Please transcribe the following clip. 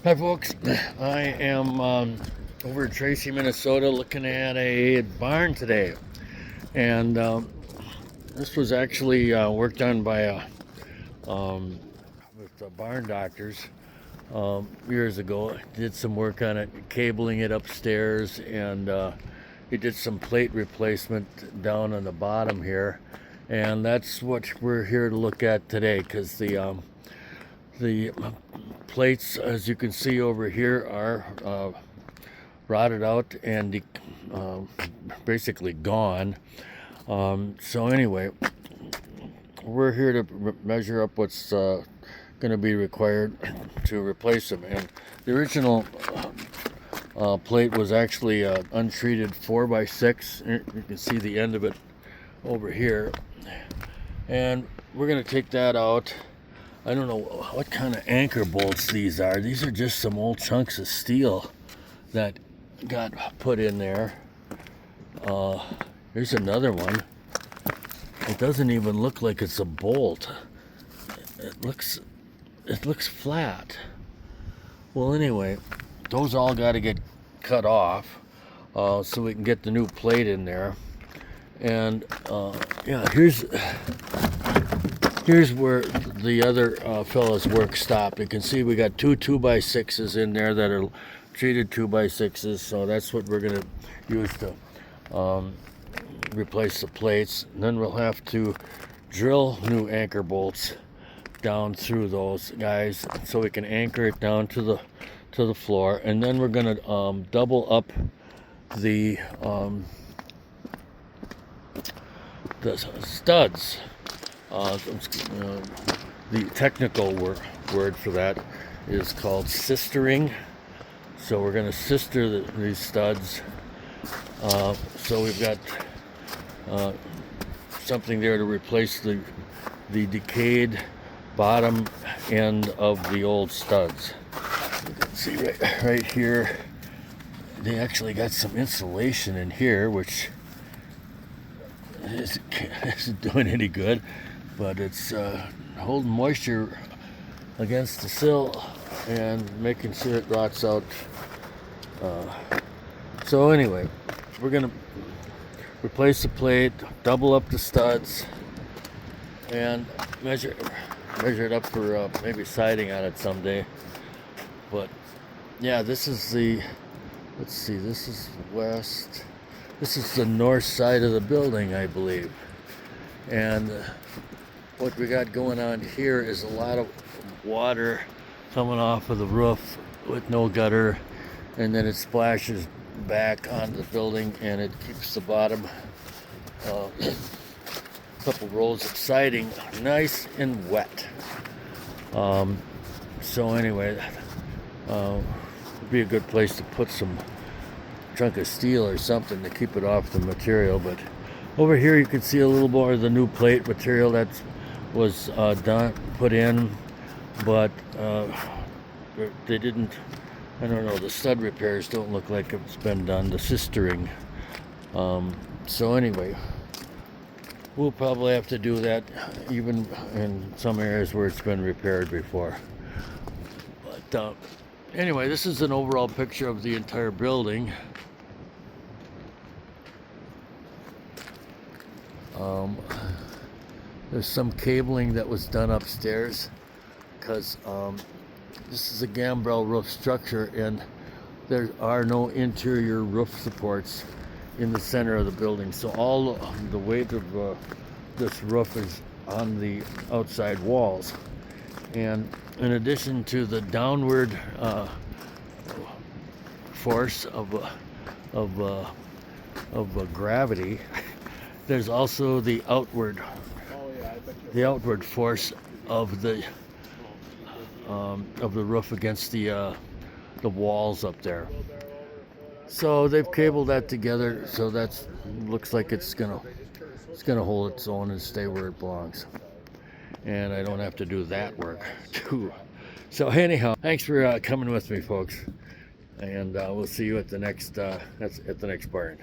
Hi folks, I am over in Tracy, Minnesota looking at a barn today, and this was actually worked on by with the barn doctors years ago. Did some work on it, cabling it upstairs, and he did some plate replacement down on the bottom here, and that's what we're here to look at today, because the plates, as you can see over here, are rotted out and basically gone. So anyway, we're here to measure up what's going to be required to replace them. And the original plate was actually untreated 4x6. You can see the end of it over here. And we're going to take that out. I don't know what kind of anchor bolts these are. These are just some old chunks of steel that got put in there. Here's another one. It doesn't even look like it's a bolt. It looks flat. Well, anyway, those all got to get cut off so we can get the new plate in there. And yeah, here's where the other fella's work stopped. You can see we got two 2x6s in there that are treated 2x6s, so that's what we're going to use to replace the plates. And then we'll have to drill new anchor bolts down through those guys so we can anchor it down to the floor. And then we're going to double up the studs. The technical word for that is called sistering. So we're going to sister these studs. So we've got something there to replace the decayed bottom end of the old studs. You can see right here, they actually got some insulation in here, which isn't doing any good, but it's holding moisture against the sill and making sure it rots out. So anyway, we're gonna replace the plate, double up the studs, and measure it up for maybe siding on it someday. But yeah, this is the, let's see, this is west. This is the north side of the building, I believe. And what we got going on here is a lot of water coming off of the roof with no gutter, and then it splashes back onto the building, and it keeps the bottom couple rolls of siding nice and wet. So anyway, it'd be a good place to put some chunk of steel or something to keep it off the material. But over here you can see a little more of the new plate material that was put in, but they didn't, I don't know, the stud repairs don't look like it's been done, the sistering. So anyway, we'll probably have to do that even in some areas where it's been repaired before. But anyway, this is an overall picture of the entire building. There's some cabling that was done upstairs because this is a gambrel roof structure, and there are no interior roof supports in the center of the building. So all the weight of this roof is on the outside walls. And in addition to the downward force of gravity, there's also the outward force of the roof against the walls up there. So they've cabled that together, so that looks like it's gonna hold its own and stay where it belongs. And I don't have to do that work too. So anyhow, thanks for coming with me, folks, and we'll see you at the next barn.